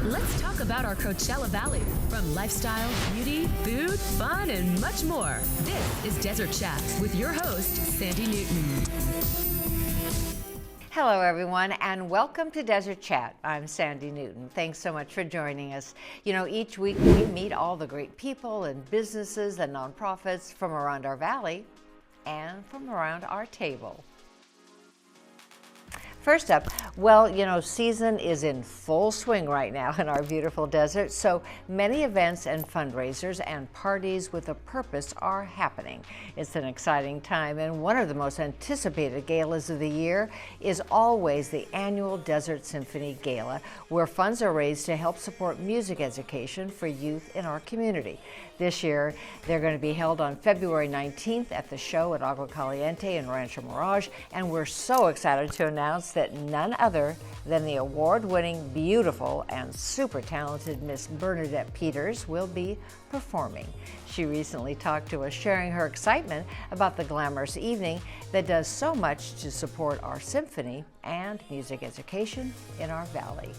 Let's talk about our Coachella Valley, from lifestyle, beauty, food, fun, and much more. This is Desert Chat with your host, Sandy Newton. Hello, everyone, and welcome to Desert Chat. I'm Sandy Newton. Thanks so much for joining us. You know, each week we meet all the great people and businesses and nonprofits from around our valley and from around our table. First up, well, you know, season is in full swing right now in our beautiful desert, so many events and fundraisers and parties with a purpose are happening. It's an exciting time, and one of the most anticipated galas of the year is always the annual Desert Symphony Gala, where funds are raised to help support music education for youth in our community. This year, they're going to be held on February 19th at the show at Agua Caliente in Rancho Mirage, and we're so excited to announce that none other than the award-winning, beautiful, and super talented Miss Bernadette Peters will be performing. She recently talked to us, sharing her excitement about the glamorous evening that does so much to support our symphony and music education in our valley.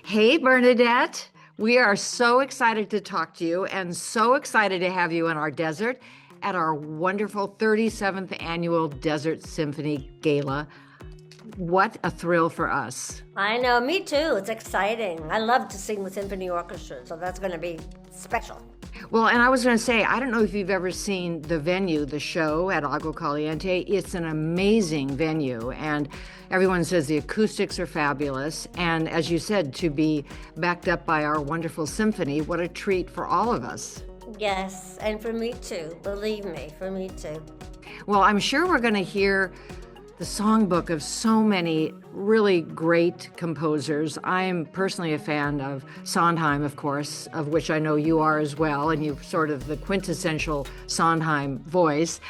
Hey, Bernadette. We are so excited to talk to you and so excited to have you in our desert at our wonderful 37th annual Desert Symphony Gala. What a thrill for us. I know, me too. It's exciting. I love to sing with symphony orchestra, so that's going to be special. Well, and I was going to say, I don't know if you've ever seen the venue, the show at Agua Caliente. It's an amazing venue, and everyone says the acoustics are fabulous. And as you said, to be backed up by our wonderful symphony, what a treat for all of us. Yes, and for me too. Believe me, for me too. Well, I'm sure we're going to hear the songbook of so many really great composers. I'm personally a fan of Sondheim, of course, of which I know you are as well, and you're sort of the quintessential Sondheim voice.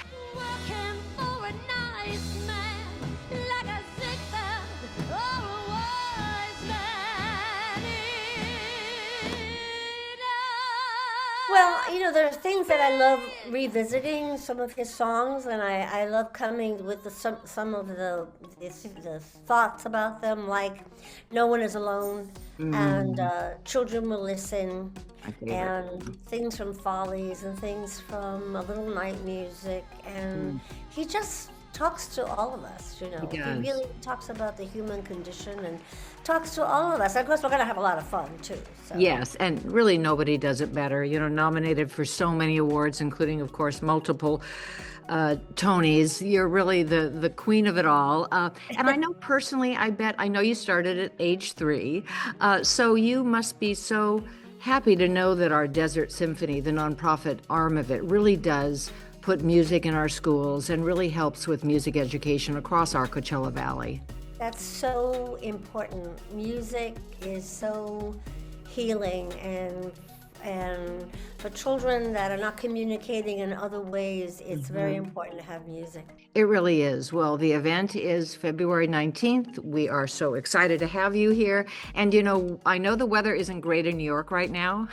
Well, you know, there are things that I love revisiting, some of his songs, and I love coming with some of the thoughts about them, like No One Is Alone, and Children Will Listen, and things from Follies, and things from A Little Night Music, and he just talks to all of us, you know. He really talks about the human condition and talks to all of us. Of course, we're going to have a lot of fun, too. So. Yes, and really nobody does it better. You know, nominated for so many awards, including, of course, multiple Tonys. You're really the queen of it all. And I know personally, I know you started at age 3, so you must be so happy to know that our Desert Symphony, the nonprofit arm of it, really does put music in our schools and really helps with music education across our Coachella Valley. That's so important. Music is so healing, and for children that are not communicating in other ways, it's very important to have music. It really is. Well, the event is February 19th. We are so excited to have you here. And, you know, I know the weather isn't great in New York right now,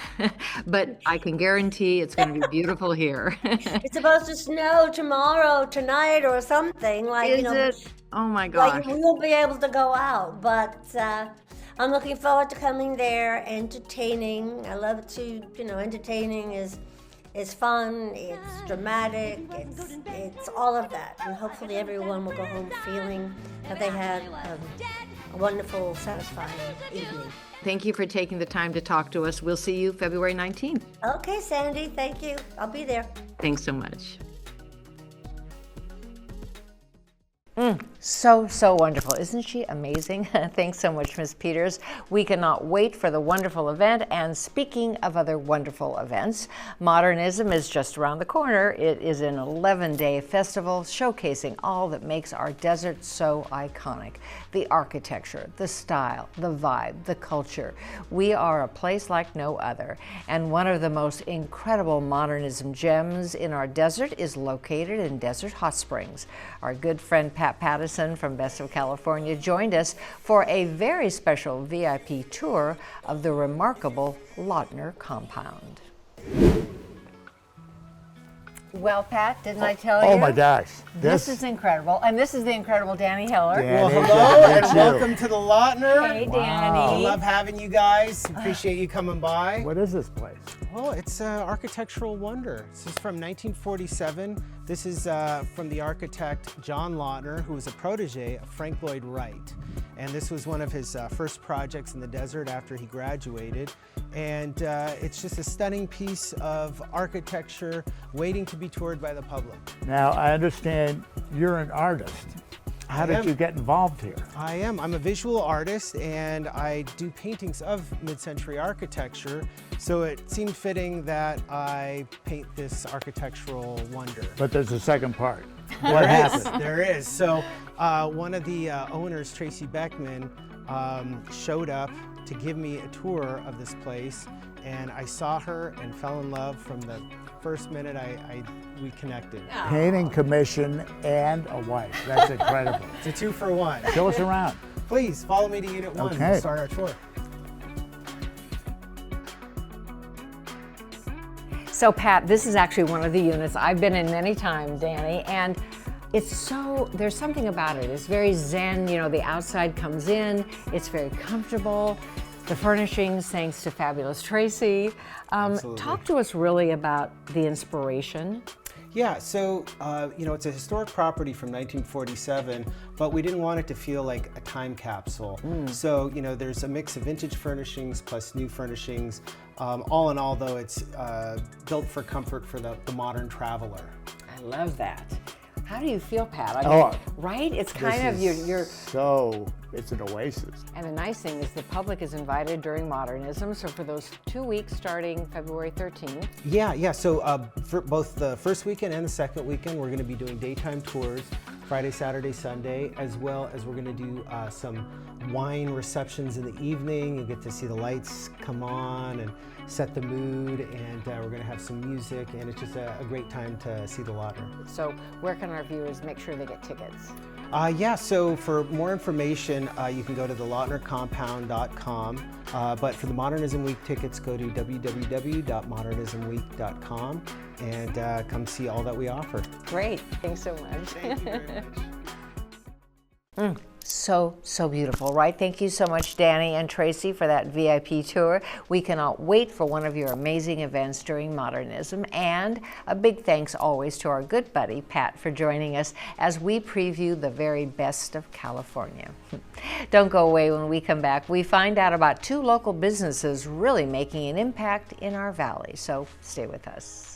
but I can guarantee it's going to be beautiful here. It's supposed to snow tomorrow, tonight, or something. Like, is you know, it? Oh, my gosh. Like, we won't be able to go out, but I'm looking forward to coming there, entertaining. I love to, you know, entertaining is fun, it's dramatic, it's all of that. And hopefully everyone will go home feeling that they had a wonderful, satisfying evening. Thank you for taking the time to talk to us. We'll see you February 19th. Okay, Sandy, thank you. I'll be there. Thanks so much. So wonderful. Isn't she amazing? Thanks so much, Ms. Peters. We cannot wait for the wonderful event. And speaking of other wonderful events, Modernism is just around the corner. It is an 11-day festival showcasing all that makes our desert so iconic. The architecture, the style, the vibe, the culture. We are a place like no other. And one of the most incredible Modernism gems in our desert is located in Desert Hot Springs. Our good friend Pat Pattison from Best of California joined us for a very special VIP tour of the remarkable Lautner compound. Well, Pat, didn't I tell you? Oh my gosh. This is incredible. And this is the incredible Danny Heller. Danny, Well, hello good to and meet you. welcome to the Lautner. Hey, Wow. Danny. I love having you guys. Appreciate you coming by. What is this place? Well, it's an architectural wonder. This is from 1947. This is from the architect John Lautner, who was a protege of Frank Lloyd Wright. And this was one of his first projects in the desert after he graduated. And it's just a stunning piece of architecture waiting to be toured by the public. Now, I understand you're an artist. How did you get involved here? I am. I'm a visual artist and I do paintings of mid-century architecture. So it seemed fitting that I paint this architectural wonder. But there's a second part. What happened? There is. So one of the owners, Tracy Beckman, showed up to give me a tour of this place, and I saw her and fell in love from the first minute we connected. Painting commission and a wife. That's incredible. It's a 2-for-1. Show us around. Please follow me to Unit 1. Okay. We'll start our tour. So, Pat, this is actually one of the units I've been in many times, Danny, and there's something about it. It's very zen, you know, the outside comes in, it's very comfortable. The furnishings, thanks to fabulous Tracy. Talk to us really about the inspiration. Yeah, so, it's a historic property from 1947, but we didn't want it to feel like a time capsule. So, there's a mix of vintage furnishings plus new furnishings. All in all, though, it's built for comfort for the modern traveler. I love that. How do you feel, Pat? I mean, right? It's kind of your. So it's an oasis. And the nice thing is the public is invited during modernism. So for those 2 weeks starting February 13th. Yeah. So for both the first weekend and the second weekend, we're going to be doing daytime tours, Friday, Saturday, Sunday, as well as we're going to do some wine receptions in the evening. You get to see the lights come on and set the mood, and we're going to have some music, and it's just a great time to see the Lautner. So where can our viewers make sure they get tickets? So for more information, you can go to theLautnerCompound.com, but for the Modernism Week tickets, go to www.modernismweek.com and come see all that we offer. Great, thanks so much. Thank you very much. So beautiful, right? Thank you so much, Danny and Tracy, for that VIP tour. We cannot wait for one of your amazing events during modernism. And a big thanks always to our good buddy, Pat, for joining us as we preview the very best of California. Don't go away. When we come back, we find out about 2 local businesses really making an impact in our valley. So stay with us.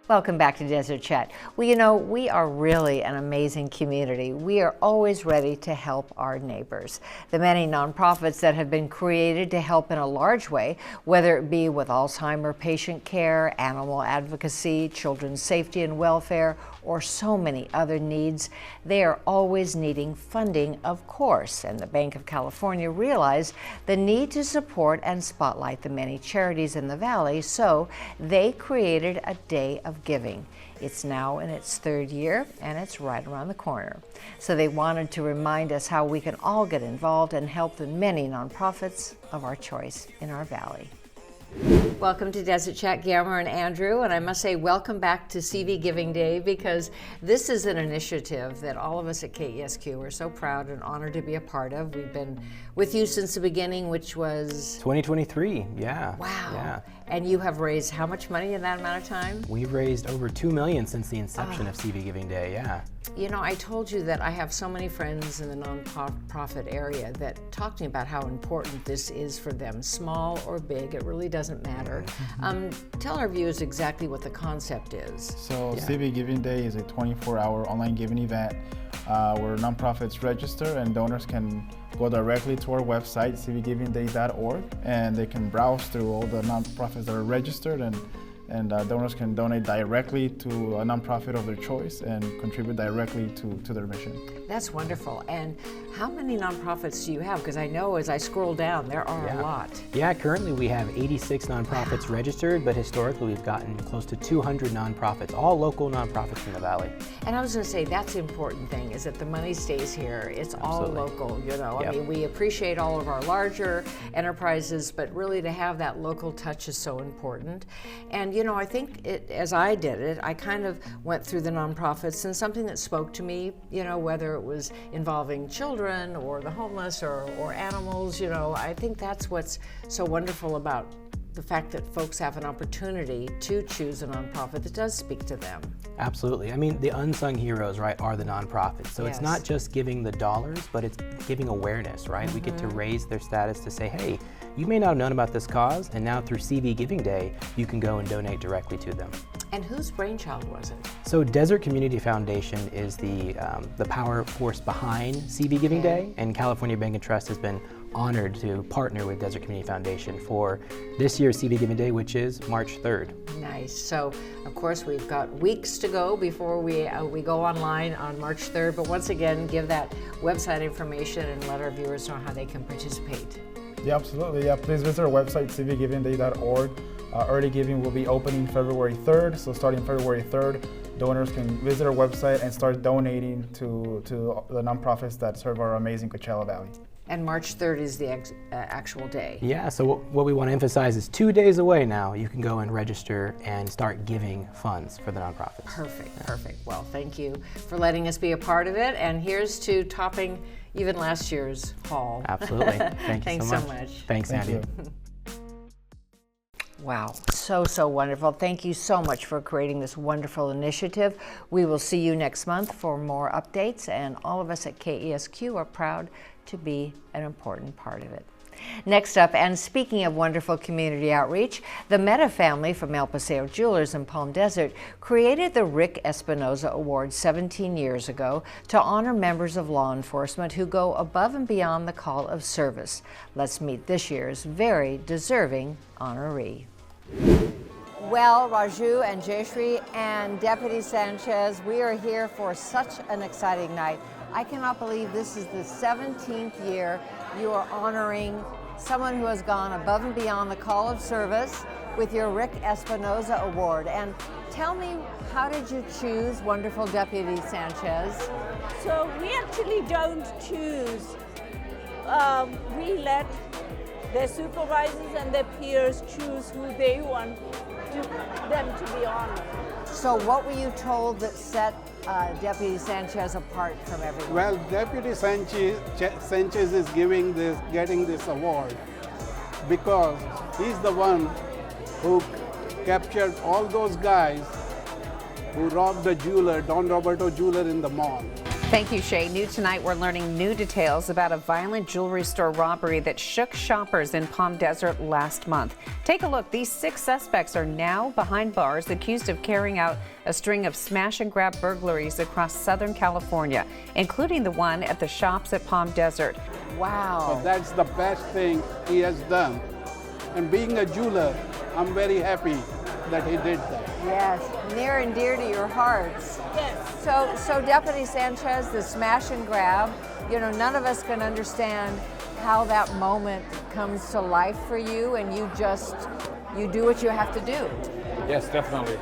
Welcome back to Desert Chat. Well, we are really an amazing community. We are always ready to help our neighbors. The many nonprofits that have been created to help in a large way, whether it be with Alzheimer patient care, animal advocacy, children's safety and welfare, or so many other needs, they are always needing funding, of course. And the Bank of California realized the need to support and spotlight the many charities in the Valley, so they created a Day of Giving. It's now in its 3rd year, and it's right around the corner. So they wanted to remind us how we can all get involved and help the many nonprofits of our choice in our Valley. Welcome to Desert Chat, Guillermo and Andrew, and I must say welcome back to CV Giving Day, because this is an initiative that all of us at KESQ are so proud and honored to be a part of. We've been with you since the beginning, which was 2023, yeah. Wow. Yeah. And you have raised how much money in that amount of time? We've raised over $2 million since the inception of CV Giving Day, yeah. I told you that I have so many friends in the nonprofit area that talk to me about how important this is for them, small or big, it really doesn't matter. Tell our viewers exactly what the concept is. So CV Giving Day is a 24-hour online giving event where nonprofits register and donors can go directly to our website, cvgivingday.org, and they can browse through all the nonprofits that are registered, and donors can donate directly to a nonprofit of their choice and contribute directly to their mission. That's wonderful. And how many nonprofits do you have? Because I know as I scroll down, there are a lot. Yeah, currently we have 86 nonprofits registered, but historically we've gotten close to 200 nonprofits, all local nonprofits in the Valley. And I was going to say, that's the important thing, is that the money stays here. It's all local, I mean, we appreciate all of our larger enterprises, but really to have that local touch is so important. And, you know, I think as I did it, I kind of went through the nonprofits, and something that spoke to me, you know, whether it was involving children or the homeless or animals, you know, I think that's what's so wonderful about the fact that folks have an opportunity to choose a nonprofit that does speak to them. Absolutely. I mean, the unsung heroes, right, are the nonprofits. So Yes. it's not just giving the dollars, but it's giving awareness, right? We get to raise their status to say, hey, you may not have known about this cause, and now through CV Giving Day, you can go and donate directly to them. And whose brainchild was it? So Desert Community Foundation is the power force behind CV Giving Day, and California Bank and Trust has been honored to partner with Desert Community Foundation for this year's CV Giving Day, which is March 3rd. Nice. So, of course, we've got weeks to go before we go online on March 3rd. But once again, give that website information and let our viewers know how they can participate. Yeah, absolutely. Yeah, please visit our website, cvgivingday.org. Early giving will be opening February 3rd. So starting February 3rd, donors can visit our website and start donating to the nonprofits that serve our amazing Coachella Valley. And March 3rd is the actual day. Yeah, so what we want to emphasize is 2 days away now, you can go and register and start giving funds for the nonprofits. Perfect, perfect. Well, thank you for letting us be a part of it. And here's to topping even last year's haul. Absolutely. Thank you Thanks so much. so much. Thanks, Thank Andy. you. Wow, so wonderful. Thank you so much for creating this wonderful initiative. We will see you next month for more updates, and all of us at KESQ are proud to be an important part of it. Next up, and speaking of wonderful community outreach, the Meta family from El Paseo Jewelers in Palm Desert created the Rick Espinoza Award 17 years ago to honor members of law enforcement who go above and beyond the call of service. Let's meet this year's very deserving honoree. Well, Raju and Jayashree and Deputy Sanchez, we are here for such an exciting night. I cannot believe this is the 17th year you are honoring someone who has gone above and beyond the call of service with your Rick Espinoza Award. And tell me, how did you choose wonderful Deputy Sanchez? So we actually don't choose. We let their supervisors and their peers choose who they want them to be honored. So what were you told that set Deputy Sanchez apart from everyone? Well, Deputy Sanchez is getting this award because he's the one who captured all those guys who robbed the jeweler, Don Roberto jeweler, in the mall. Thank you, Shay. New tonight, we're learning new details about a violent jewelry store robbery that shook shoppers in Palm Desert last month. Take a look. These 6 suspects are now behind bars, accused of carrying out a string of smash-and-grab burglaries across Southern California, including the one at the shops at Palm Desert. Wow. So that's the best thing he has done. And being a jeweler, I'm very happy that he did that. Yes, near and dear to your hearts. Yes. So Deputy Sanchez, the smash and grab, you know, none of us can understand how that moment comes to life for you, and you do what you have to do. Yes, definitely.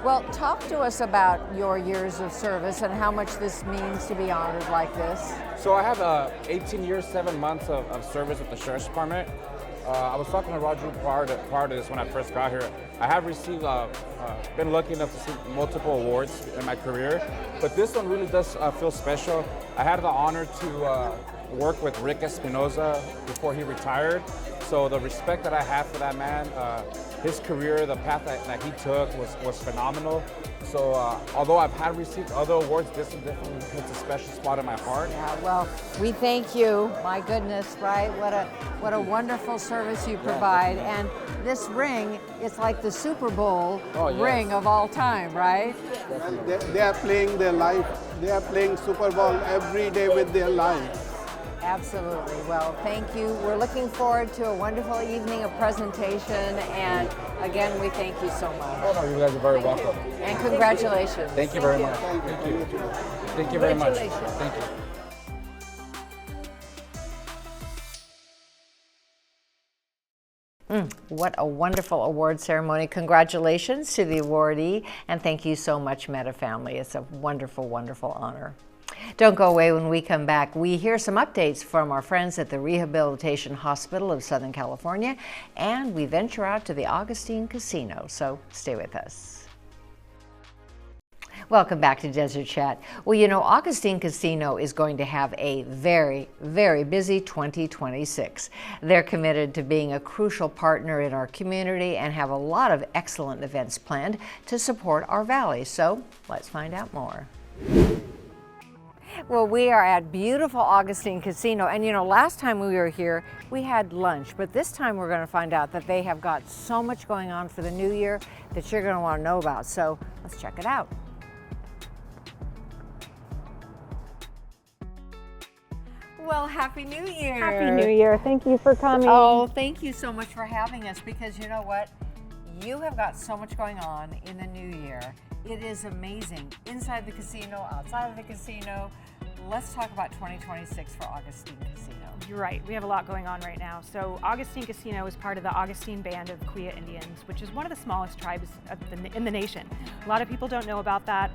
Well, talk to us about your years of service and how much this means to be honored like this. So I have 18 years, 7 months of service with the Sheriff's Department. I was talking to Raju prior to this when I first got here. I have received, been lucky enough to see multiple awards in my career, but this one really does feel special. I had the honor to work with Rick Espinoza before he retired. So the respect that I have for that man, his career, the path that he took was phenomenal. So although I've had received other awards, this one definitely hits a special spot in my heart. Yeah, well, we thank you. My goodness, right? What a wonderful service you provide. And this ring, it's like the Super Bowl ring of all time, right? They are playing their life. They are playing Super Bowl every day with their lives. Absolutely. Well, thank you. We're looking forward to a wonderful evening of presentation, and again, we thank you so much. Oh no, you guys are very welcome. And congratulations. Thank you very much. Thank you. Thank you very much. Thank you. What a wonderful award ceremony. Congratulations to the awardee, and thank you so much, Meta family. It's a wonderful, wonderful honor. Don't go away. When we come back, we hear some updates from our friends at the Rehabilitation Hospital of Southern California, and we venture out to the Augustine Casino, so stay with us. Welcome back to Desert Chat. Well, you know, Augustine Casino is going to have a very, very busy 2026. They're committed to being a crucial partner in our community and have a lot of excellent events planned to support our valley. So let's find out more. Well, we are at beautiful Augustine Casino, and you know, last time we were here, we had lunch, but this time we're going to find out that they have got so much going on for the new year that you're going to want to know about. So let's check it out. Well, Happy New Year. Happy New Year. Thank you for coming. Oh, thank you so much for having us, because you know what? You have got so much going on in the new year. It is amazing. Inside the casino, outside of the casino. Let's talk about 2026 for Augustine Casino. You're right. We have a lot going on right now. So Augustine Casino is part of the Augustine Band of Kuya Indians, which is one of the smallest tribes in the nation. A lot of people don't know about that.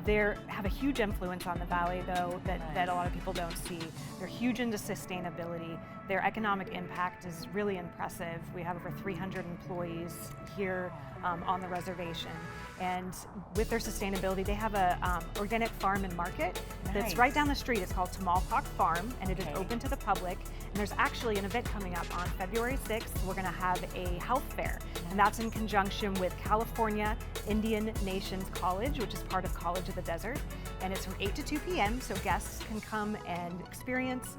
They have a huge influence on the valley, though, that a lot of people don't see. They're huge into sustainability. Their economic impact is really impressive. We have over 300 employees here on the reservation. And with their sustainability, they have a organic farm and market that's right down the street. It's called Tamalpaq Farm, and it is open to the public. And there's actually an event coming up on February 6th. We're going to have a health fair, and that's in conjunction with California Indian Nations College, which is part of College of the Desert. And it's from 8 to 2 p.m., so guests can come and experience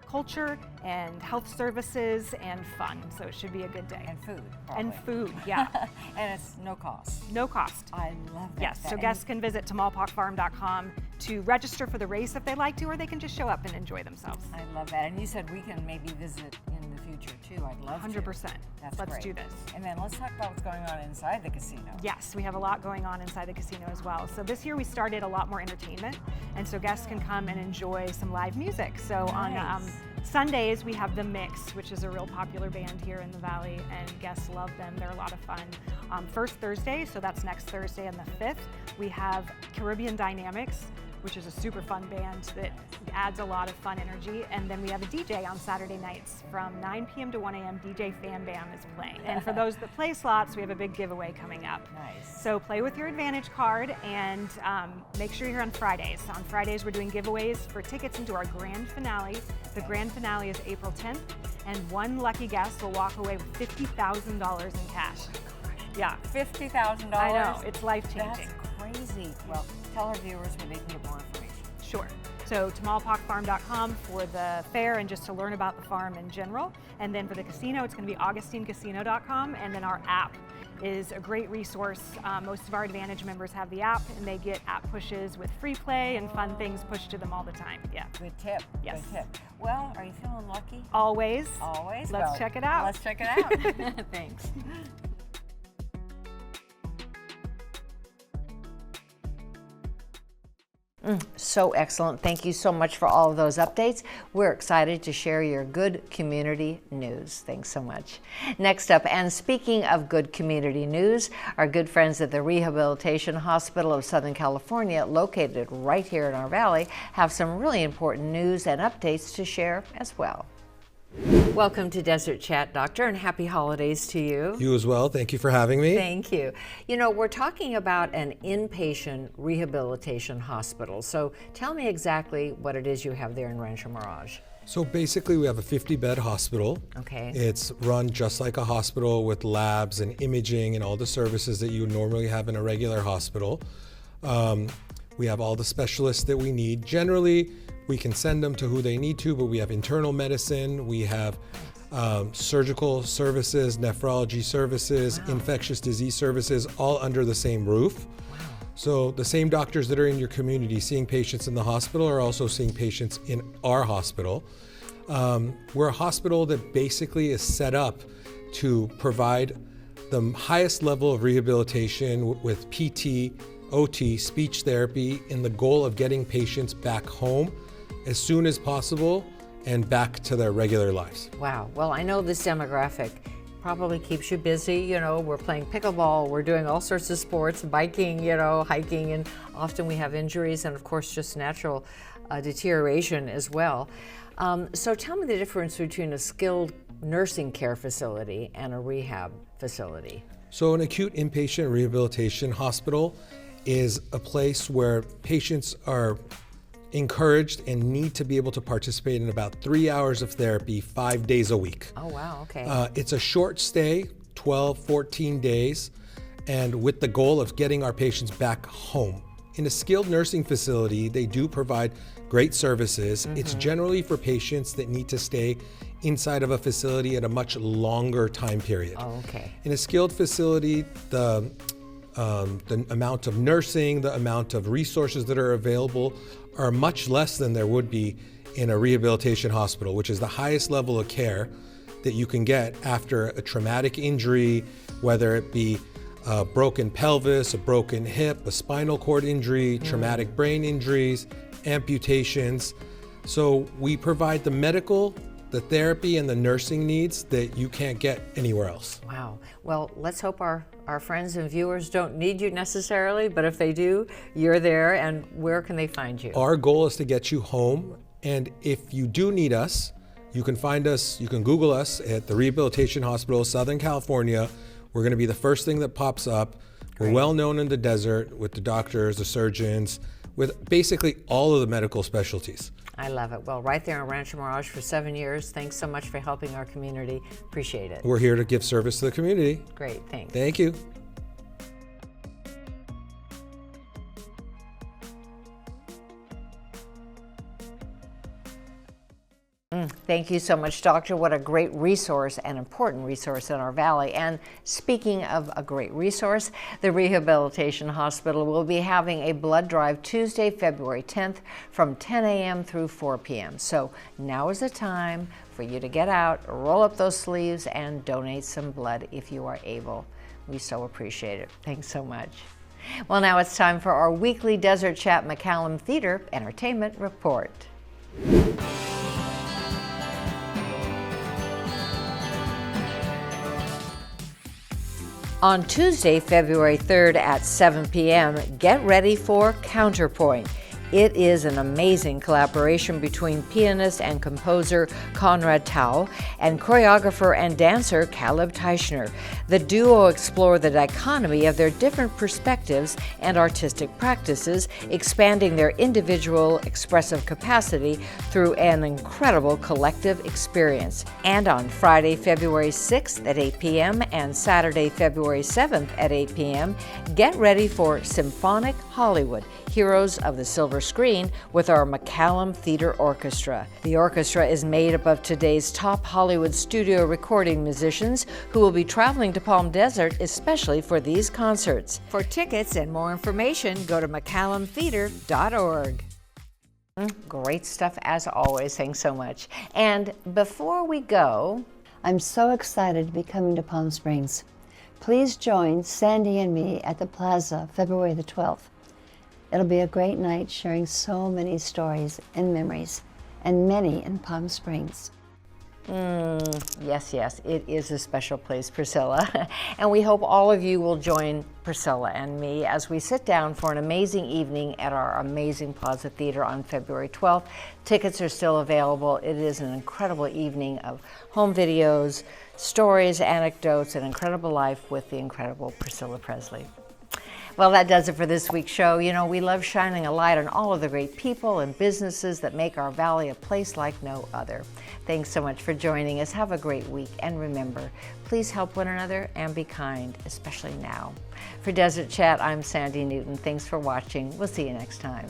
culture and health services and fun. So it should be a good day. And food. Probably. And food, yeah. And it's no cost. No cost. I love that. Yes, so guests can visit tamalpaqfarm.com to register for the race if they like to, or they can just show up and enjoy themselves. I love that. And you said we can maybe visit in the future too. I'd love 100%. to. That's Let's great. do this. And then let's talk about what's going on inside the casino. Yes, we have a lot going on inside the casino as well. So this year we started a lot more entertainment, and so guests can come and enjoy some live music. So on Sundays we have The Mix, which is a real popular band here in the valley, and guests love them. They're a lot of fun. First Thursday, so that's next Thursday and the 5th, we have Caribbean Dynamics, which is a super fun band that adds a lot of fun energy. And then we have a DJ on Saturday nights from 9 p.m. to 1 a.m. DJ Fan Bam is playing. And for those that play slots, we have a big giveaway coming up. Nice. So play with your Advantage card, and make sure you're here on Fridays. On Fridays, we're doing giveaways for tickets into our grand finale. The grand finale is April 10th, and one lucky guest will walk away with $50,000 in cash. Yeah. $50,000? I know, it's life-changing. That's crazy. Well, tell our viewers where they can get more information. Sure. So tamalpaqfarm.com for the fair and just to learn about the farm in general. And then for the casino, it's going to be augustinecasino.com, and then our app is a great resource. Most of our Advantage members have the app, and they get app pushes with free play and fun things pushed to them all the time. Yeah. Good tip. Yes. Good tip. Well, are you feeling lucky? Always. Always. Let's check it out. Let's check it out. Thanks. So excellent. Thank you so much for all of those updates. We're excited to share your good community news. Thanks so much. Next up, and speaking of good community news, our good friends at the Rehabilitation Hospital of Southern California, located right here in our valley, have some really important news and updates to share as well. Welcome to Desert Chat, Doctor, and happy holidays to you. You as well. Thank you for having me. Thank you. You know, we're talking about an inpatient rehabilitation hospital. So tell me exactly what it is you have there in Rancho Mirage. So basically we have a 50-bed hospital. Okay. It's run just like a hospital with labs and imaging and all the services that you would normally have in a regular hospital. We have all the specialists that we need. Generally, we can send them to who they need to, but we have internal medicine, we have surgical services, nephrology services, infectious disease services, all under the same roof. So the same doctors that are in your community seeing patients in the hospital are also seeing patients in our hospital. We're a hospital that basically is set up to provide the highest level of rehabilitation with PT, OT, speech therapy, in the goal of getting patients back home as soon as possible and back to their regular lives. Wow. Well, I know this demographic probably keeps you busy. You know, we're playing pickleball, we're doing all sorts of sports, biking, you know, hiking, and often we have injuries and of course just natural deterioration as well. So tell me the difference between a skilled nursing care facility and a rehab facility. So an acute inpatient rehabilitation hospital is a place where patients are encouraged and need to be able to participate in about 3 hours of therapy 5 days a week. Oh, wow, okay. It's a short stay, 12, 14 days, and with the goal of getting our patients back home. In a skilled nursing facility, they do provide great services. It's generally for patients that need to stay inside of a facility at a much longer time period. Oh, okay. In a skilled facility, the amount of nursing, the amount of resources that are available are much less than there would be in a rehabilitation hospital, which is the highest level of care that you can get after a traumatic injury, whether it be a broken pelvis, a broken hip, a spinal cord injury, traumatic brain injuries, amputations. So we provide the medical, the therapy, and the nursing needs that you can't get anywhere else. Wow. Well, let's hope our friends and viewers don't need you necessarily, but if they do, you're there, and where can they find you? Our goal is to get you home, and if you do need us, you can find us, you can Google us at the Rehabilitation Hospital, Southern California. We're gonna be the first thing that pops up. We're well known in the desert with the doctors, the surgeons, with basically all of the medical specialties. I love it. Well, right there in Rancho Mirage for 7 years. Thanks so much for helping our community. Appreciate it. We're here to give service to the community. Great, thanks. Thank you. Thank you so much, Doctor. What a great resource, an important resource in our valley. And speaking of a great resource, the Rehabilitation Hospital will be having a blood drive Tuesday, February 10th from 10 a.m. through 4 p.m. So now is the time for you to get out, roll up those sleeves, and donate some blood if you are able. We so appreciate it. Thanks so much. Well, now it's time for our weekly Desert Chat McCallum Theater Entertainment Report. On Tuesday, February 3rd at 7 p.m., get ready for Counterpoint. It is an amazing collaboration between pianist and composer Conrad Tao and choreographer and dancer Caleb Teichner. The duo explore the dichotomy of their different perspectives and artistic practices, expanding their individual expressive capacity through an incredible collective experience. And on Friday, February 6th at 8 p.m. and Saturday, February 7th at 8 p.m., get ready for Symphonic Hollywood, Heroes of the Silver Screen with our McCallum Theater Orchestra. The orchestra is made up of today's top Hollywood studio recording musicians who will be traveling to Palm Desert especially for these concerts. For tickets and more information, go to McCallumTheater.org. Great stuff as always. Thanks so much. And before we go, I'm so excited to be coming to Palm Springs. Please join Sandy and me at the Plaza February the 12th. It'll be a great night sharing so many stories and memories, and many in Palm Springs. Yes, it is a special place, Priscilla. And we hope all of you will join Priscilla and me as we sit down for an amazing evening at our amazing Plaza Theater on February 12th. Tickets are still available. It is an incredible evening of home videos, stories, anecdotes, an incredible life with the incredible Priscilla Presley. Well, that does it for this week's show. You know, we love shining a light on all of the great people and businesses that make our valley a place like no other. Thanks so much for joining us. Have a great week. And remember, please help one another and be kind, especially now. For Desert Chat, I'm Sandy Newton. Thanks for watching. We'll see you next time.